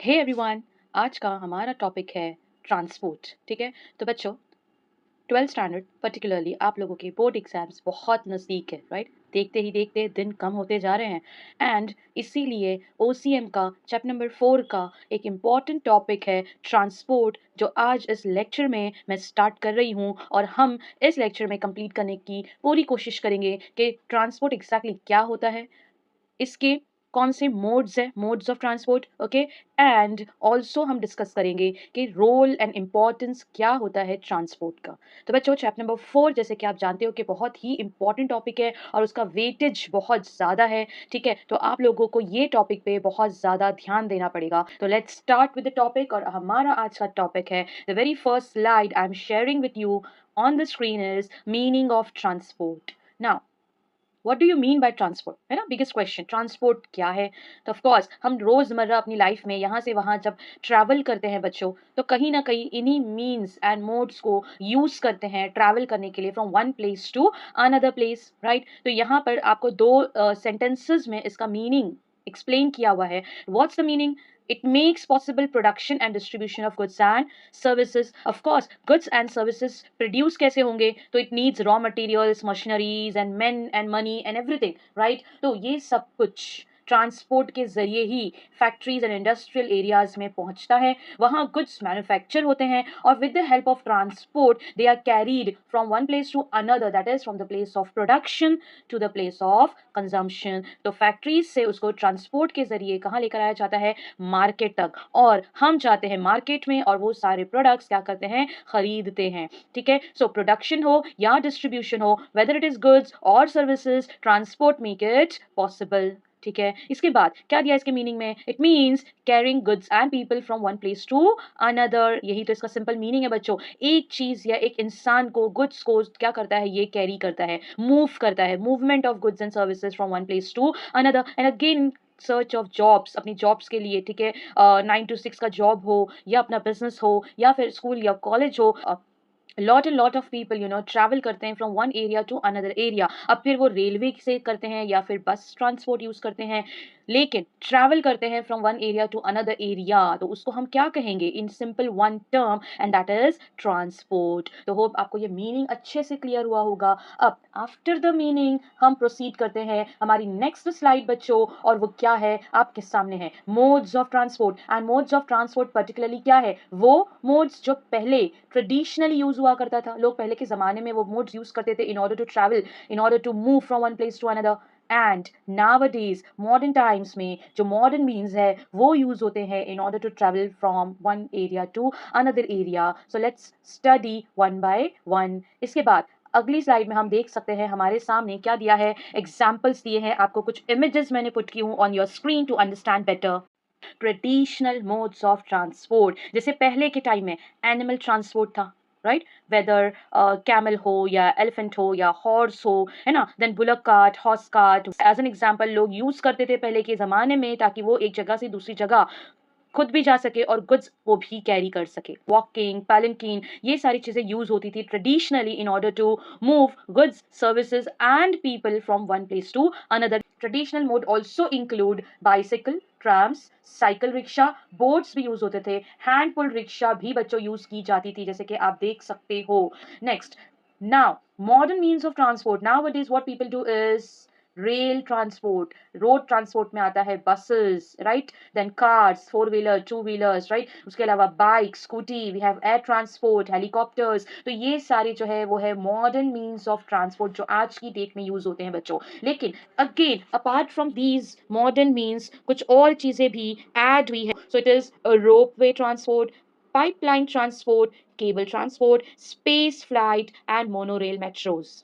Hey everyone. आज का हमारा टॉपिक है ट्रांसपोर्ट। ठीक है, तो बच्चों, 12th स्टैंडर्ड पर्टिकुलरली आप लोगों के बोर्ड एग्जाम्स बहुत नज़दीक है, राइट? देखते ही देखते दिन कम होते जा रहे हैं एंड इसीलिए ओसीएम का चैप्टर नंबर 4 का एक इम्पॉर्टेंट टॉपिक है ट्रांसपोर्ट, जो आज इस लेक्चर में मैं स्टार्ट कर रही हूँ। और हम इस लेक्चर में कंप्लीट करने की पूरी कोशिश करेंगे कि ट्रांसपोर्ट एग्जैक्टली क्या होता है, इसके कौन से मोड्स है, modes of transport. Okay, and also हम डिस्कस करेंगे कि रोल एंड इम्पॉर्टेंस क्या होता है ट्रांसपोर्ट का। तो बच्चों, चैप्टर नंबर 4 जैसे कि आप जानते हो कि बहुत ही इंपॉर्टेंट टॉपिक है और उसका वेटेज बहुत ज़्यादा है। ठीक है, तो आप लोगों को ये टॉपिक पे बहुत ज़्यादा ध्यान देना पड़ेगा। तो let's start with the topic. और हमारा आज का टॉपिक है, the very first slide I am sharing with you on the screen is meaning of transport. Now what do you mean by transport, है ना, बिगेस्ट क्वेश्चन, ट्रांसपोर्ट क्या है? तो ऑफ कोर्स हम रोजमर्रा अपनी लाइफ में यहाँ से वहाँ जब ट्रैवल करते हैं बच्चों, तो कहीं ना कहीं इन्हीं मीन्स एंड मोड्स को यूज करते हैं ट्रैवल करने के लिए from one place to another place, right? तो यहाँ पर आपको दो सेंटेंसेस में इसका मीनिंग एक्सप्लेन किया हुआ है। What's the meaning? It makes possible production and distribution of goods and services. Of course, goods and services produce कैसे होंगे? तो it needs raw materials, machineries and men and money and everything, right? तो ये सब कुछ transport के जरिए ही फैक्ट्रीज एंड इंडस्ट्रियल एरियाज में पहुंचता है, वहाँ गुड्स मैन्युफैक्चर होते हैं और with the help of transport they are carried from one place to another, that is from the place of production to the place of consumption. तो factories से उसको ट्रांसपोर्ट के जरिए कहाँ लेकर आया जाता है? मार्केट तक। और हम जाते हैं मार्केट में और वो सारे प्रोडक्ट्स क्या करते हैं? खरीदते हैं। ठीक है, सो प्रोडक्शन हो या डिस्ट्रीब्यूशन हो, वेदर इट इज गुड्स और services, transport make it possible. ठीक है, इसके बाद क्या दिया इसके मीनिंग में? It means carrying goods and people from one place to another. यही तो इसका सिंपल मीनिंग है बच्चों। एक चीज या एक इंसान को, गुड्स को क्या करता है? ये कैरी करता है, मूव करता है, movement of goods and services from one place to another. And again search of jobs, अपनी जॉब्स के लिए। ठीक है, 9 to 6 का जॉब हो या अपना बिजनेस हो या फिर स्कूल या कॉलेज हो, lot and lot of people travel करते हैं from one area to another area. अब फिर वो रेलवे से करते हैं या फिर बस ट्रांसपोर्ट यूज करते हैं, लेकिन ट्रैवल करते हैं from one area to another area, तो उसको हम क्या कहेंगे? In simple one term, and that is transport. तो होप आपको ये मीनिंग अच्छे से क्लियर हुआ होगा। अब आफ्टर द मीनिंग हम प्रोसीड करते हैं हमारी नेक्स्ट स्लाइड बच्चों, और वो क्या है आपके सामने है? Modes of transport. And modes of transport particularly क्या है? वो मोड्स जो पहले ट्रेडिशनली यूज हुआ करता था, लोग पहले के जमाने में वो मोड्स यूज करते थे in order to travel, in order to move from one place to another. And nowadays modern times में जो मॉडर्न मीन्स है वो यूज होते हैं in order to travel from one area to another area. So let's study one by one. इसके बाद अगली slide में हम देख सकते हैं हमारे सामने क्या दिया है, एग्जाम्पल्स दिए हैं आपको, कुछ इमेजेस मैंने पुट की हूँ on your screen to understand better. Traditional modes of transport, जैसे पहले के टाइम में एनिमल ट्रांसपोर्ट था, राइट? वेदर कैमल हो या एलिफेंट हो या हॉर्स हो, है ना, then bullock cart, horse cart as an example लोग यूज करते थे पहले के जमाने में, ताकि वो एक जगह से दूसरी जगह खुद भी जा सके और गुड्स को भी कैरी कर सके। वॉकिंग, पैलेंकीन, ये सारी चीजें यूज होती थी traditionally in order to move goods, services and people from one place to another. Traditional mode also include bicycle, trams, cycle rickshaw, boats भी यूज होते थे, हैंड पुल रिक्शा भी बच्चों यूज की जाती थी, जैसे कि आप देख सकते हो। Next, now modern means of transport. Now it is what people do is rail transport, road transport में आता है buses, right? Then cars, four wheeler, two wheelers, right? उसके अलावा bike, scooty, we have air transport, helicopters. तो ये सारे जो है वो है मॉडर्न मीन्स ऑफ ट्रांसपोर्ट जो आज की डेट में यूज होते हैं बच्चों। लेकिन again apart from these modern means कुछ और चीजें भी ऐड हुई है। So it is ropeway transport, pipeline transport, cable transport, space flight and monorail metros.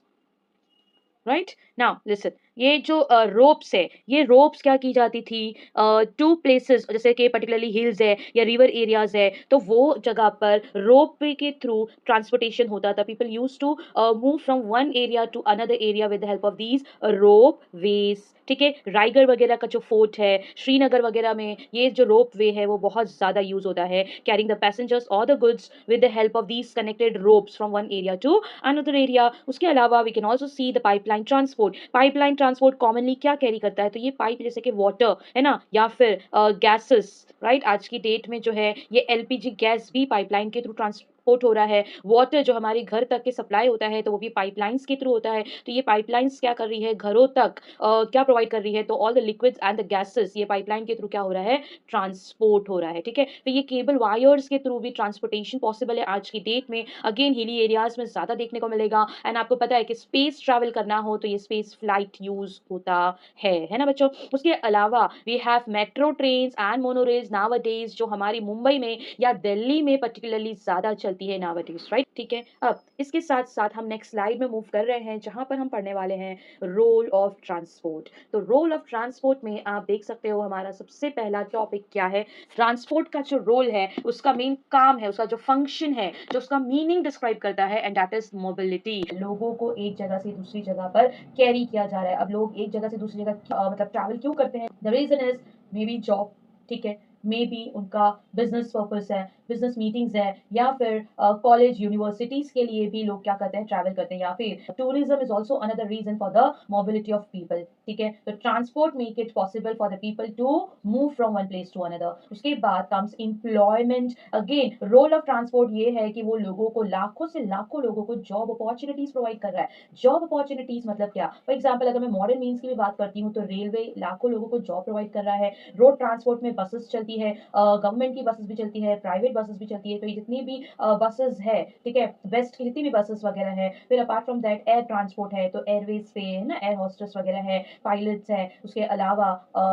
Right now listen, ये जो रोप्स है, ये रोप्स क्या की जाती थी? टू प्लेसेस, जैसे कि पर्टिकुलरली हिल्स है या रिवर एरियाज है, तो वो जगह पर रोप के थ्रू ट्रांसपोर्टेशन होता था। People use to move from one area to another area with the help of these ropeways. ठीक है, रायगढ़ वगैरह का जो फोर्ट है, श्रीनगर वगैरह में ये जो रोप वे है वो बहुत ज्यादा यूज होता है, कैरिंग द पैसेंजर्स और the goods with the help of these connected ropes from one area to another area. उसके अलावा we can also see the pipeline transport. Pipeline transport commonly क्या कैरी करता है, तो ये पाइप जैसे कि वाटर है ना, या फिर गैसेस, राइट। आज की डेट में जो है ये एलपीजी गैस भी पाइपलाइन के थ्रू ट्रांसपोर्ट हो रहा है। वाटर जो हमारे घर तक के सप्लाई होता है तो वो भी पाइपलाइंस के थ्रू होता है। तो ये पाइपलाइंस क्या कर रही है, घरों तक क्या प्रोवाइड कर रही है, तो all the liquids and the gases ये पाइपलाइन के थ्रू क्या हो रहा है, ट्रांसपोर्ट हो रहा है, ठीक है। तो ये केबल वायर्स के थ्रू भी ट्रांसपोर्टेशन पॉसिबल है आज की डेट में। अगेन हिली एरियाज में ज्यादा देखने को मिलेगा। एंड आपको पता है कि स्पेस ट्रैवल करना हो तो ये स्पेस फ्लाइट यूज होता है ना बच्चों। उसके अलावा we have metro trains and monorails nowadays, जो हमारी मुंबई में या दिल्ली में पर्टिकुलरली ज्यादा चलती है नाउअडेज, राइट, ठीक है। अब इसके साथ साथ हम नेक्स्ट स्लाइड में मूव कर रहे हैं, जहां पर हम पढ़ने वाले हैं रोल ऑफ ट्रांसपोर्ट। तो रोल ऑफ ट्रांसपोर्ट में आप देख सकते हो हमारा सबसे पहला टॉपिक क्या है, ट्रांसपोर्ट का जो रोल है, उसका मेन काम है, उसका जो फंक्शन है, जो उसका मीनिंग डिस्क्राइब करता है, एंड दैट इज मोबिलिटी। लोगों को एक जगह से दूसरी जगह पर कैरी किया जा रहा है। अब लोग एक जगह से दूसरी जगह मतलब ट्रैवल क्यों करते हैं, the reason is maybe job, ठीक है, मे बी उनका बिजनेस पर्पस है, बिजनेस मीटिंग्स है, या फिर कॉलेज यूनिवर्सिटीज के लिए भी लोग क्या करते हैं, ट्रैवल करते हैं, या फिर tourism is also another reason for the mobility of people, ठीक है। तो transport make it possible for the people to move from one place to another. उसके बाद comes employment. Again role of transport ये है कि वो लोगों को, लाखों से लाखों लोगों को जॉब अपॉर्चुनिटीज प्रोवाइड कर रहा है। जॉब अपॉर्चुनिटीज मतलब क्या, फॉर एग्जाम्पल अगर मैं मॉडर्न मीन्स की भी बात करती हूँ तो रेलवे लाखों लोगों को जॉब प्रोवाइड कर रहा है। रोड ट्रांसपोर्ट में बसेस चलती है, गवर्नमेंट की बसेस भी चलती है, प्राइवेट बसेस भी चलती है। तो ये जितनी भी बसेस है, ठीक है, वेस्ट की जितनी भी बसेस वगैरह है। फिर apart from that air transport है, तो एयरवेज पे है ना, एयर होस्टेस वगैरह है, पायलट्स है। उसके अलावा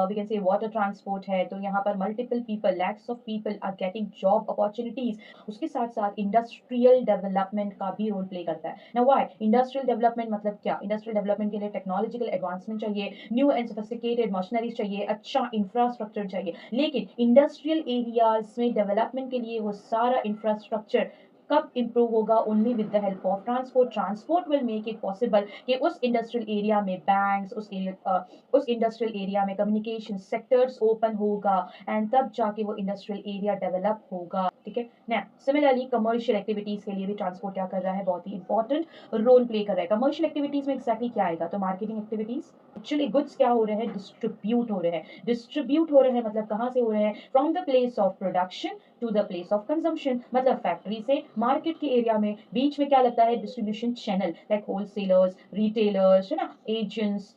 we can say water transport है, तो यहाँ पर multiple people, lakhs of people are getting job opportunities. उसके साथ साथ इंडस्ट्रियल डेवलपमेंट का भी रोल प्ले करता है। नाउ व्हाई इंडस्ट्रियल डेवलपमेंट मतलब क्या, इंडस्ट्रियल डेवलपमेंट के लिए टेक्नोलॉजिकल एडवांसमेंट चाहिए, न्यू एंड सोफिस्टिकेटेड मशीनरीज चाहिए, अच्छा इंफ्रास्ट्रक्चर चाहिए। लेकिन इंडस्ट्रियल एरियाज में डेवलपमेंट के लिए वो सारा इंफ्रास्ट्रक्चर कब इंप्रूव होगा, only with the help of transport. Transport will make it possible कि उस इंडस्ट्रियल एरिया में बैंक्स, उस इंडस्ट्रियल एरिया में कम्युनिकेशन सेक्टर्स ओपन होगा, एंड तब जाके वो इंडस्ट्रियल एरिया डेवलप होगा, ठीक है ना। सिमिलरली कमर्शियल एक्टिविटीज के लिए भी ट्रांसपोर्ट क्या कर रहा है, बहुत ही इंपॉर्टेंट रोल प्ले कर रहा है। कमर्शियल एक्टिविटीज में एक्जैक्टली क्या आएगा, तो मार्केटिंग एक्टिविटीज। एक्चुअली गुड्स क्या हो रहे हैं, डिस्ट्रीब्यूट हो रहे हैं। डिस्ट्रीब्यूट हो रहे हैं मतलब कहाँ से हो रहे हैं, from the place of production to the place of consumption. मतलब फैक्ट्री से मार्केट के एरिया में, बीच में क्या लगता है, distribution channel, like wholesalers, retailers, है ना, एजेंट्स,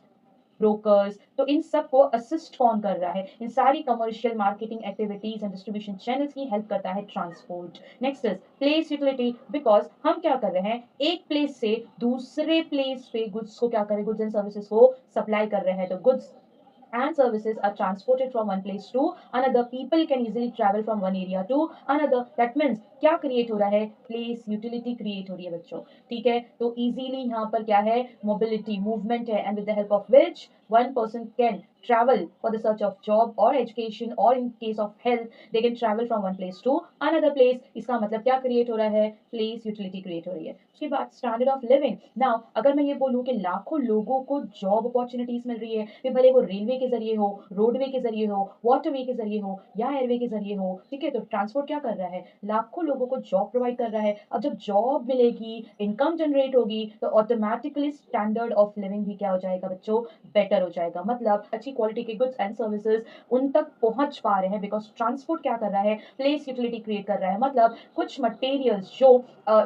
ब्रोकर्स। तो इन सब को असिस्ट कौन कर रहा है, इन सारी commercial marketing activities and distribution channels की हेल्प करता है transport. Next is place utility, because हम क्या कर रहे हैं, एक प्लेस से दूसरे प्लेस पे गुड्स को क्या करें, गुड्स एंड सर्विसेज को सप्लाई कर रहे हैं। तो goods and services are transported from one place to another. People can easily travel from one area to another. That means क्या क्रिएट हो रहा है, प्लेस यूटिलिटी क्रिएट हो रही है बच्चों, ठीक है। तो इजीली यहाँ पर क्या है, मोबिलिटी, मूवमेंट है, and with the help of which one person can travel for the search of job or education, or in case of health they can travel from one place to another place. इसका मतलब क्या create हो रहा है, place utility create हो रही है। उसके बाद स्टैंडर्ड ऑफ लिविंग। नाउ अगर मैं ये बोलूँ कि लाखों लोगों को जॉब अपॉर्चुनिटीज मिल रही है, फिर भले वो रेलवे के जरिए हो, रोडवे के जरिए हो, वाटरवे के जरिए हो, या एयरवे के जरिए हो, ठीक है। तो ट्रांसपोर्ट क्या कर रहा है, लाखों लोगों को जॉब प्रोवाइड कर रहा है। अब जब जॉब मिलेगी, इनकम जनरेट होगी, तो ऑटोमेटिकली स्टैंडर्ड ऑफ लिविंग भी क्या हो जाएगा बच्चों, बेटर हो जाएगा। मतलब अच्छी क्वालिटी के गुड्स एंड सर्विसेज उन तक पहुंच पा रहे हैं, बिकॉज ट्रांसपोर्ट क्या कर रहा है, प्लेस यूटिलिटी क्रिएट कर रहा है। मतलब कुछ मटेरियल्स जो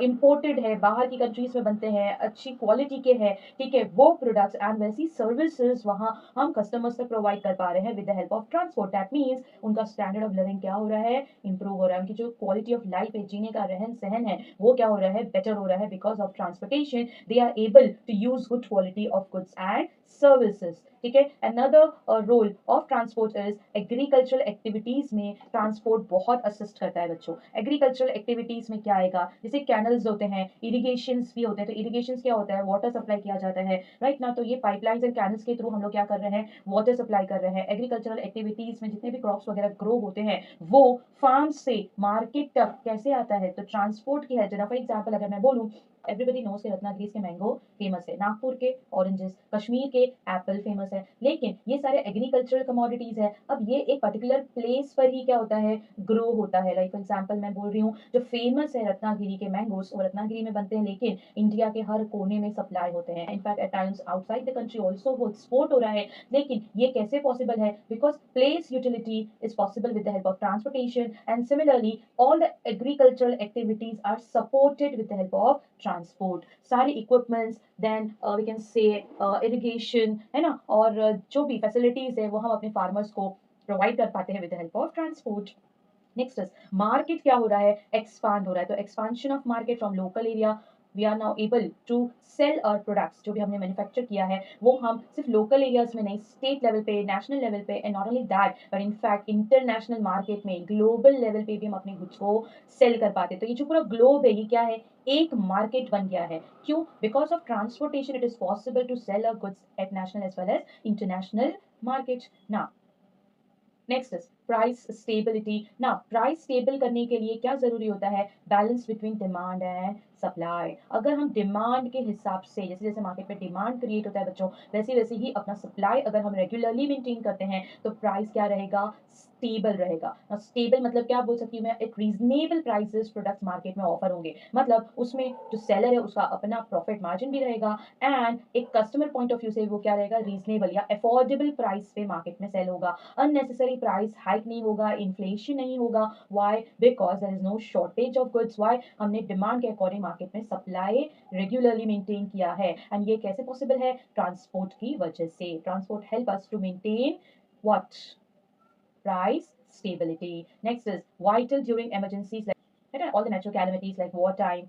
इंपोर्टेड है, बाहर की कंट्रीज में बनते हैं, अच्छी क्वालिटी के हैं, ठीक है, वो प्रोडक्ट्स एंड वैसी सर्विसेज वहां हम कस्टमर्स तक प्रोवाइड कर पा रहे हैं with the help of transport. That means उनका स्टैंडर्ड ऑफ लिविंग क्या हो रहा है, इंप्रूव हो रहा है। उनकी जो क्वालिटी ऑफ लाइफ है, जीने का रहन सहन है, वो क्या हो रहा है, बेटर हो रहा है। Because of transportation they are able to use good quality of goods and services, ठीक है। Another role of transport is agricultural activities में ट्रांसपोर्ट बहुत असिस्ट करता है बच्चों। एग्रीकल्चरल एक्टिविटीज में क्या आएगा, जैसे कैनल्स होते हैं, इरिगेशन भी होते हैं। तो इरिगेशन क्या होता है, वाटर सप्लाई किया जाता है, राइट ना। तो ये पाइपलाइंस एंड कैनल्स के थ्रू हम लोग क्या कर रहे हैं, वाटर सप्लाई कर रहे हैं। एग्रीकल्चरल एक्टिविटीज में जितने भी क्रॉप्स वगैरह ग्रो होते हैं, वो फार्म से मार्केट तक कैसे आता है, तो ट्रांसपोर्ट की हेल्प से। फॉर एग्जाम्पल अगर मैं बोलूँ एवरीबडी नोस के रत्नागिरी के मैंगो फेमस है, नागपुर के ऑरेंजेस, कश्मीर के एप्पल फेमस है, लेकिन ये सारे एग्रीकल्चरल कमोडिटीज है। अब ये एक पर्टिकुलर प्लेस पर ही क्या होता है, ग्रो होता है। लाइक फॉर एग्जाम्पल मैं बोल रही हूँ, जो फेमस है रत्नागिरी के मैंगोस वो रत्नागिरी में बनते हैं, लेकिन इंडिया के हर कोने में सप्लाई होते हैं। In fact at times outside the country also वो एक्सपोर्ट हो रहा है। लेकिन ये कैसे पॉसिबल है, because place utility is possible with the help of transportation, and similarly all the agricultural activities are supported with the help of transport. सारे equipments, then we can say irrigation है ना, और जो भी facilities है वो हम अपने farmers को provide कर पाते हैं with the help of transport. Next is market क्या हो रहा है, एक्सपांड हो रहा है। तो expansion of market from local area, we are now able to sell our products, जो भी हमने मैन्युफैक्चर किया है वो हम सिर्फ लोकल एरियाज में नहीं, स्टेट लेवल पे, नेशनल लेवल पे, and not only that but in fact international market में, ग्लोबल लेवल पे भी हम अपने गुड्स को सेल कर पाते हैं। तो ये जो पूरा ग्लोब है ये क्या है, एक मार्केट बन गया है। क्यों, because of transportation it is possible to sell our goods at national as well as international market. ना नेक्स्ट इज प्राइस स्टेबिलिटी। ना प्राइस स्टेबल करने के लिए क्या जरूरी होता है, balance between demand and supply. अगर हम डिमांड के हिसाब से, जैसे जैसे मार्केट में डिमांड क्रिएट होता है बच्चों, वैसे वैसे ही अपना सप्लाई अगर हम रेगुलरली मेंटेन करते हैं तो प्राइस क्या रहेगा, स्टेबल रहेगा। स्टेबल मतलब क्या बोल सकती हूँ मैं, एक रीजनेबल प्राइसेस प्रोडक्ट्स मार्केट में ऑफर होंगे, मतलब उसमें जो सेलर है उसका अपना प्रॉफिट मार्जिन भी रहेगा, एंड एक कस्टमर पॉइंट ऑफ व्यू से वो क्या रहेगा, रीजनेबल या अफोर्डेबल प्राइस पे मार्केट में सेल होगा। अननेसेसरी प्राइस हाइक नहीं होगा, इन्फ्लेशन नहीं होगा। Why, because there is no shortage of goods. Why, हमने डिमांड के अकॉर्डिंग मार्केट में सप्लाई रेगुलरली मेंटेन किया है। एंड ये कैसे पॉसिबल है, ट्रांसपोर्ट की वजह से। Transport help us to maintain what, price stability. Next is vital during emergencies like all the natural calamities like wartime,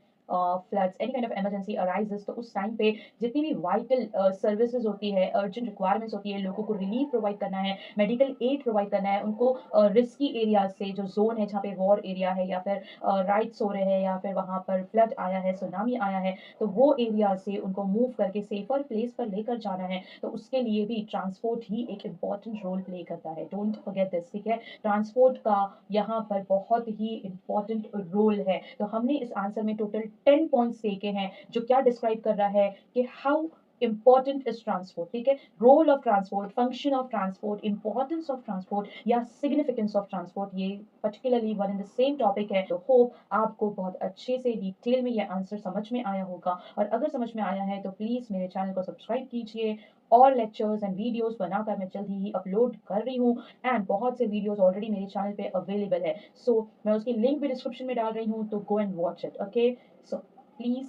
floods, any kind of emergency arises, तो उस टाइम पे जितनी भी वाइटल सर्विसेज होती है, अर्जेंट रिक्वायरमेंट्स होती है, लोगों को रिलीफ प्रोवाइड करना है, मेडिकल एड प्रोवाइड करना है, उनको रिस्की एरिया से, जो जोन है जहाँ पे वॉर एरिया है या फिर राइट्स हो रहे हैं या फिर वहाँ पर फ्लड आया है, सुनामी आया है, तो वो एरिया से उनको मूव करके सेफर प्लेस पर लेकर जाना है। तो उसके लिए भी ट्रांसपोर्ट ही एक इम्पॉर्टेंट रोल प्ले करता है। डोंट फॉरगेट दिस, ठीक है। ट्रांसपोर्ट का यहाँ पर बहुत ही इम्पॉर्टेंट रोल है। तो हमने इस आंसर में टोटल 10 पॉइंट्स देखे हैं, जो क्या डिस्क्राइब कर रहा है कि हाउ इंपॉर्टेंट इज ट्रांसपोर्ट, ठीक है। Role of transport, function of transport, importance of transport या सिग्निफिकेंस ऑफ ट्रांसपोर्ट, ये particularly one in the same topic है। तो होप आपको बहुत अच्छे से डिटेल में ये आंसर समझ में आया होगा, और अगर समझ में आया है तो प्लीज मेरे चैनल को सब्सक्राइब कीजिए। और लेक्चर्स एंड वीडियोस बनाकर मैं जल्दी ही अपलोड कर रही हूँ, एंड बहुत से वीडियोस ऑलरेडी मेरे चैनल पे अवेलेबल है। सो मैं उसकी लिंक भी डिस्क्रिप्शन में डाल रही हूँ, तो go and watch it, okay. So please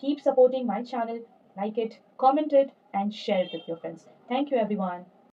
keep supporting my channel, like it, comment it, and share it with your friends. Thank you, everyone.